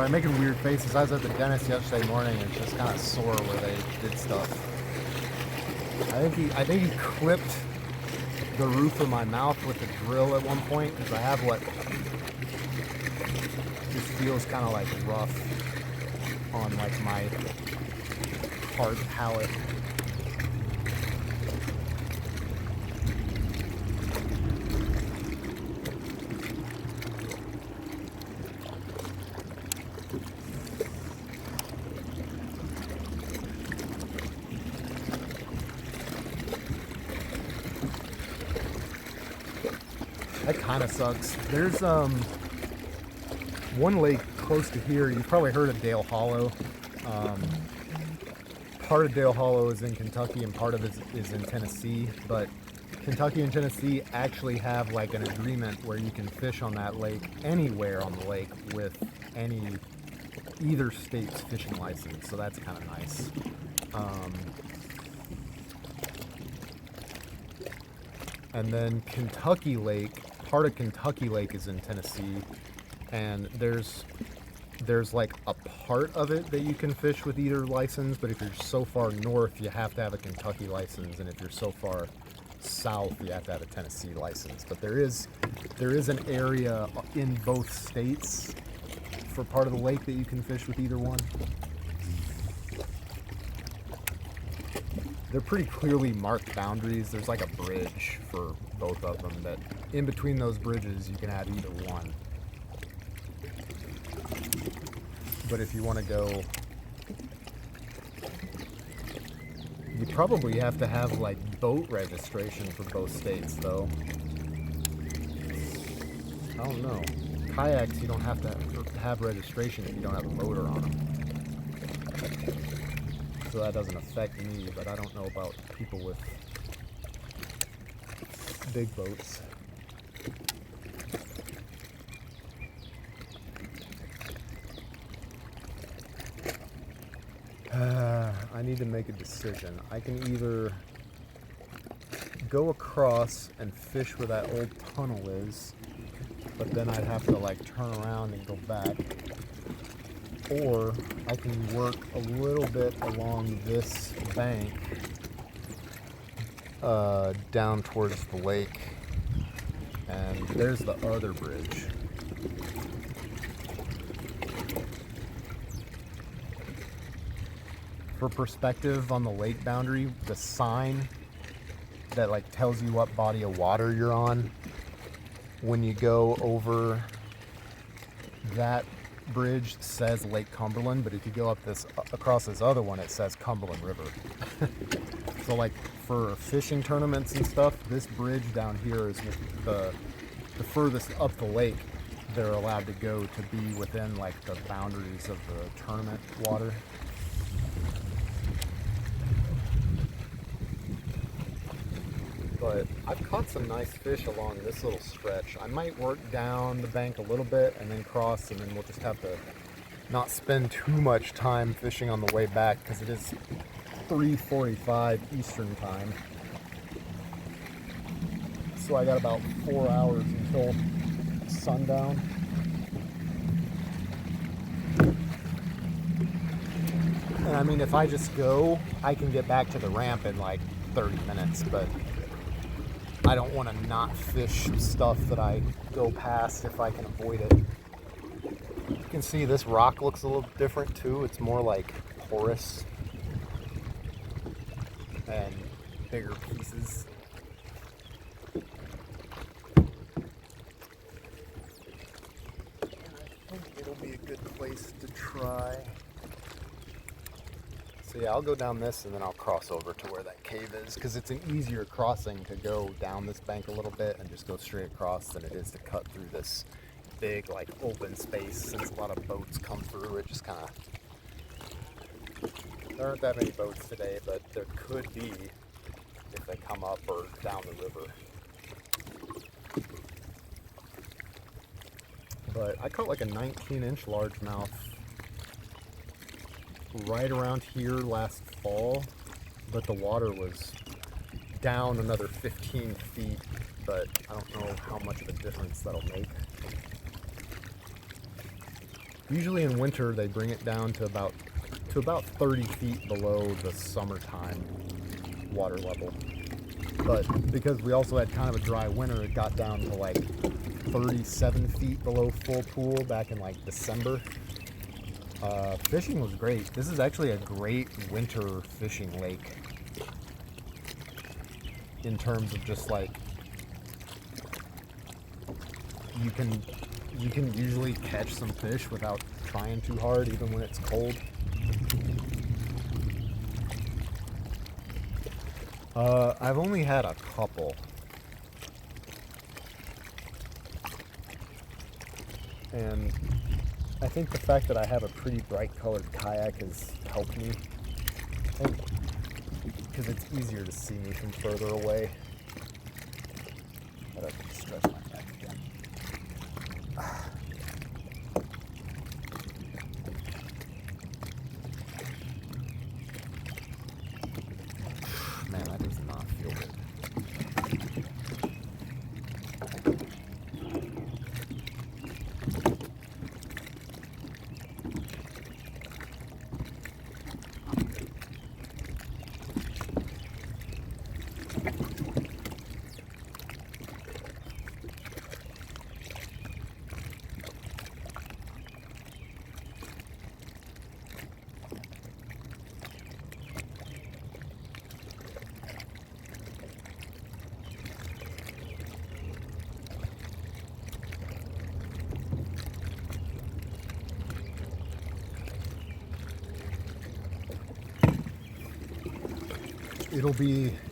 Sorry, I'm making weird faces. I was at the dentist yesterday morning and it's just kind of sore where they did stuff. I think he clipped the roof of my mouth with a drill at one point because I have what just feels kind of like rough on like my hard palate. That kind of sucks. There's one lake close to here. You've probably heard of Dale Hollow. Part of Dale Hollow is in Kentucky and part of it is in Tennessee. But Kentucky and Tennessee actually have like an agreement where you can fish on that lake anywhere on the lake with either state's fishing license. So that's kind of nice. And then Kentucky Lake, part of Kentucky Lake is in Tennessee, and there's like a part of it that you can fish with either license, but if you're so far north, you have to have a Kentucky license, and if you're so far south, you have to have a Tennessee license. But there is an area in both states for part of the lake that you can fish with either one. They're pretty clearly marked boundaries. There's like a bridge for both of them that in between those bridges you can have either one. But if you want to go, you probably have to have like boat registration for both states though. I don't know. Kayaks, you don't have to have registration if you don't have a motor on them. So that doesn't affect me, but I don't know about people with big boats. I need to make a decision. I can either go across and fish where that old tunnel is, but then I'd have to like turn around and go back. Or I can work a little bit along this bank down towards the lake, and there's the other bridge. For perspective on the lake boundary, the sign that like tells you what body of water you're on, when you go over that bridge says Lake Cumberland, but if you go up across this other one, it says Cumberland River. So like for fishing tournaments and stuff, this bridge down here is the furthest up the lake they're allowed to go to be within like the boundaries of the tournament water. But I've caught some nice fish along this little stretch. I might work down the bank a little bit and then cross, and then we'll just have to not spend too much time fishing on the way back because it is 3:45 Eastern time. So I got about 4 hours until sundown. And I mean, if I just go, I can get back to the ramp in like 30 minutes, but I don't want to not fish stuff that I go past if I can avoid it. You can see this rock looks a little different too. It's more like porous and bigger pieces. And I think it'll be a good place to try. So yeah, I'll go down this and then I'll cross over to where that cave is, because it's an easier crossing to go down this bank a little bit and just go straight across than it is to cut through this big like open space. Since a lot of boats come through, it just kind of, there aren't that many boats today, but there could be if they come up or down the river. But I caught like a 19-inch largemouth right around here last fall, but the water was down another 15 feet, but I don't know how much of a difference that'll make. Usually in winter they bring it down to about 30 feet below the summertime water level. But because we also had kind of a dry winter, it got down to like 37 feet below full pool back in like December. Fishing was great. This is actually a great winter fishing lake in terms of just like you can usually catch some fish without trying too hard, even when it's cold. I've only had a couple. And I think the fact that I have a pretty bright colored kayak has helped me. Because it's easier to see me from further away. But I can stretch my back again. Man, that does not feel good.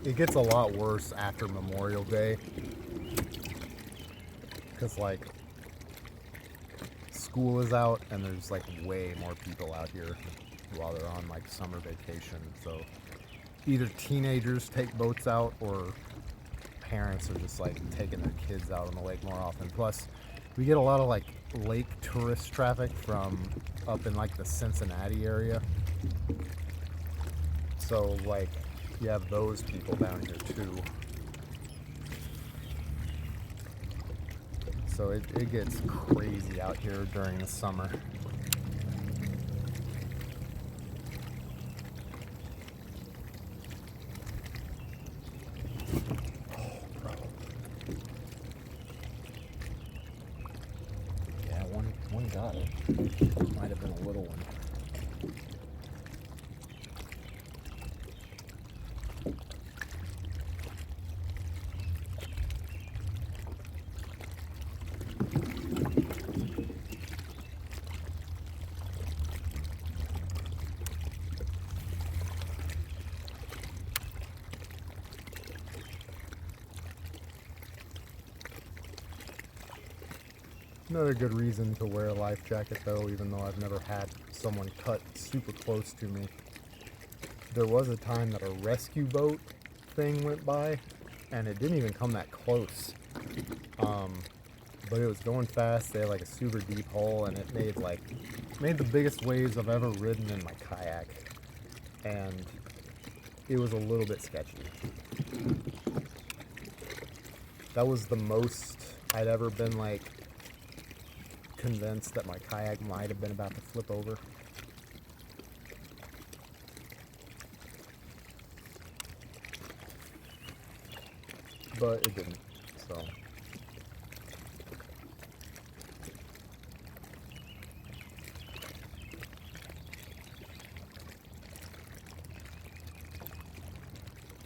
It gets a lot worse after Memorial Day, because like school is out and there's like way more people out here while they're on like summer vacation. So either teenagers take boats out or parents are just like taking their kids out on the lake more often. Plus we get a lot of like lake tourist traffic from up in like the Cincinnati area. So like you have those people down here too. So it gets crazy out here during the summer. Oh, bro. Yeah, one got it. Might have been a little one. Another good reason to wear a life jacket though, even though I've never had someone cut super close to me. There was a time that a rescue boat thing went by and it didn't even come that close. But it was going fast. They had like a super deep hole and it made the biggest waves I've ever ridden in my kayak. And it was a little bit sketchy. That was the most I'd ever been like convinced that my kayak might have been about to flip over. But it didn't, so.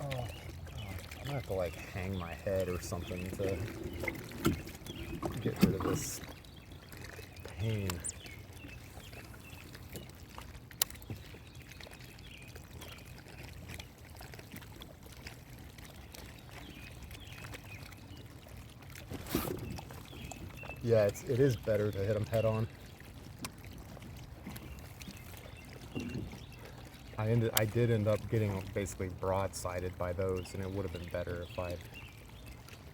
Oh, God. I'm gonna have to like hang my head or something to get rid of this pain. Yeah, it is better to hit them head on. I did end up getting basically broadsided by those, and it would have been better if I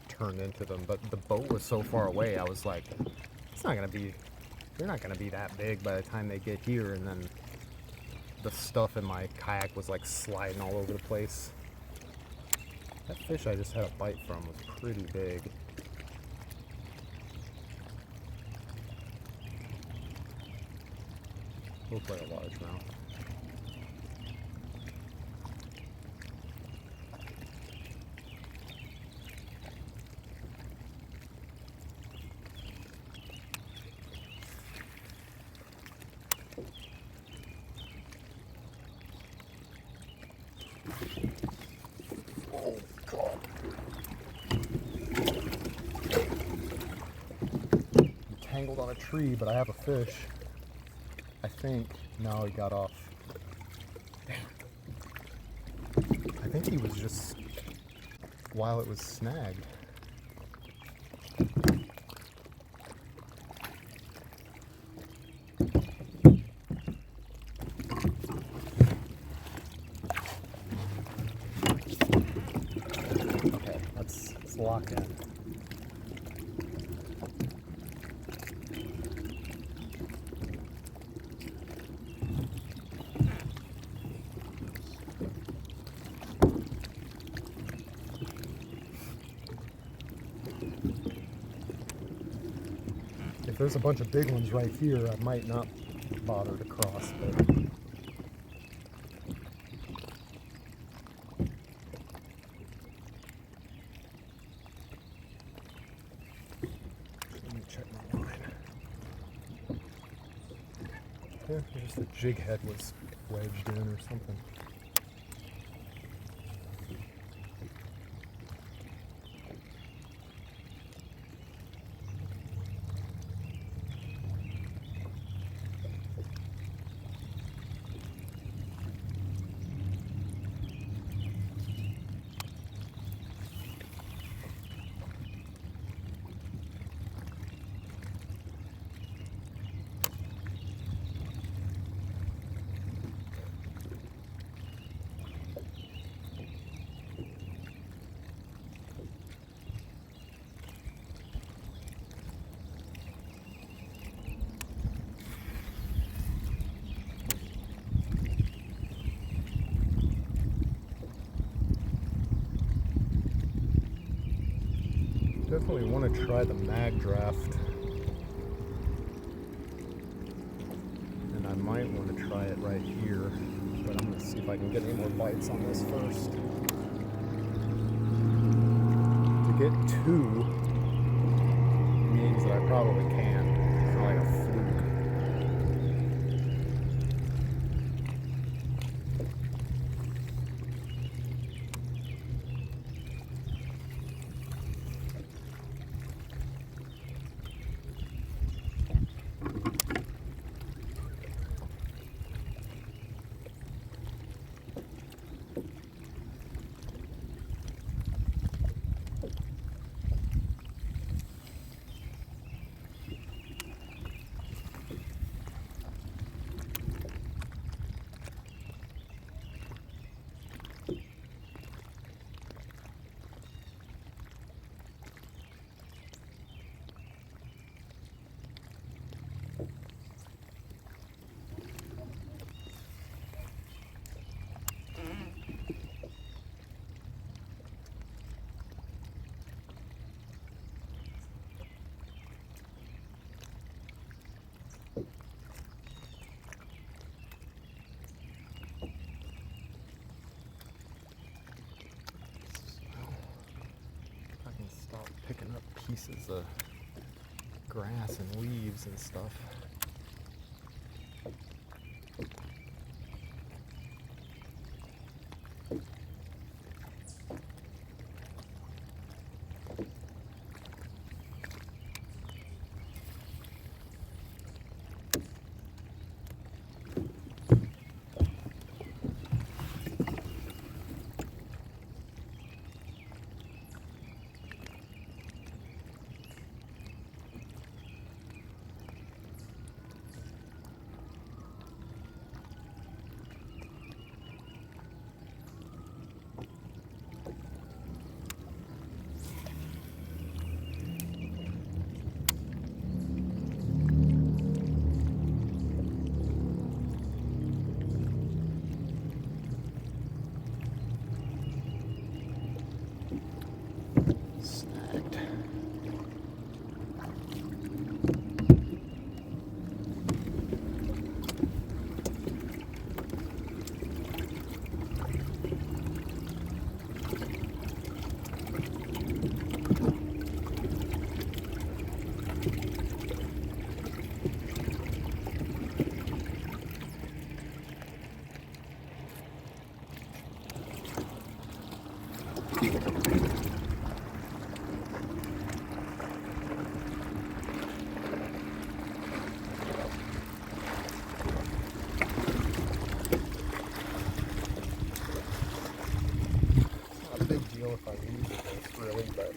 turned into them. But the boat was so far away, I was like, they're not gonna be that big by the time they get here. And then the stuff in my kayak was like sliding all over the place. That fish I just had a bite from was pretty big. Looks like a largemouth. Oh God. I'm tangled on a tree, but I have a fish. I think. No, he got off. Damn. I think he was just while it was snagged. Okay, let's lock in. If there's a bunch of big ones right here, I might not bother to cross, but let me check my line. Yeah, just the jig head was wedged in or something. Definitely want to try the mag draft, and I might want to try it right here, but I'm going to see if I can get any more bites on this first. To get two means that I probably can. It's not like a fluke. Picking up pieces of grass and leaves and stuff. Not a big deal if I lose this, really, but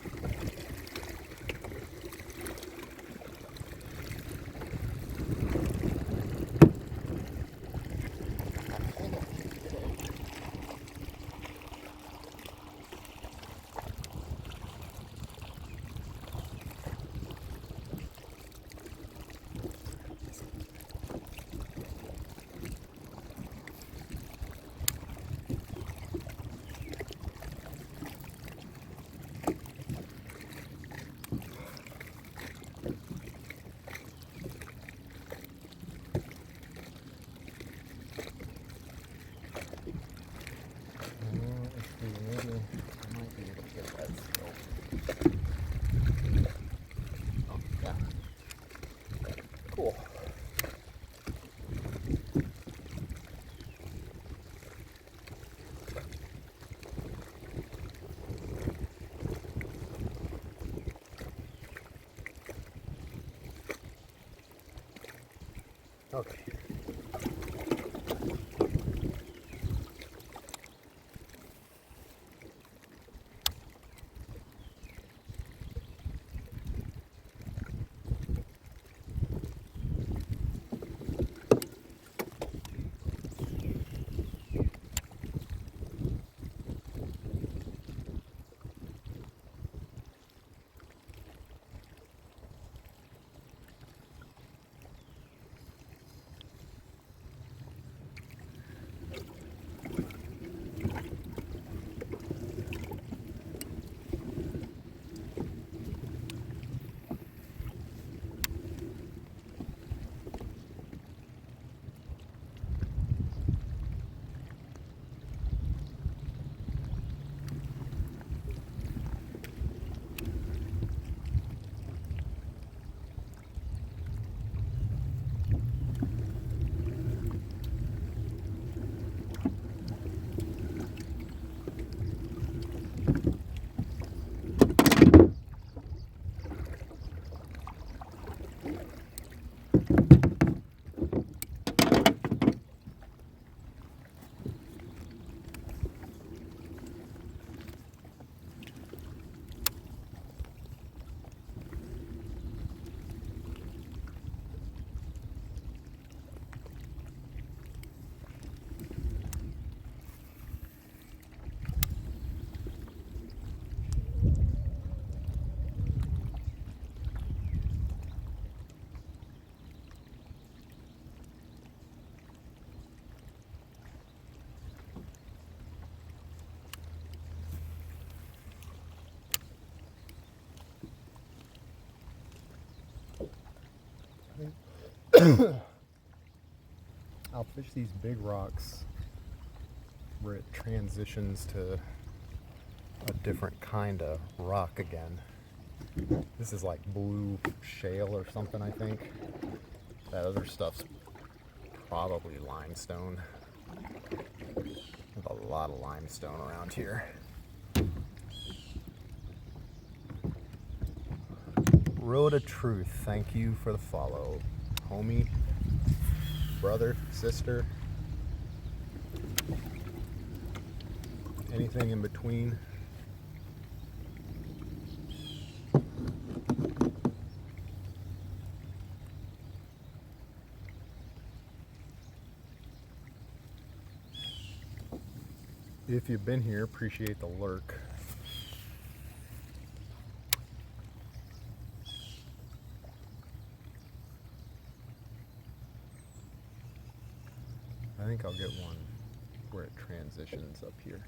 cool. Okay. I'll fish these big rocks where it transitions to a different kind of rock again. This is like blue shale or something, I think. That other stuff's probably limestone. There's a lot of limestone around here. Road of Truth, thank you for the follow. Homie, brother, sister, anything in between. If you've been here, appreciate the lurk. I think I'll get one where it transitions up here.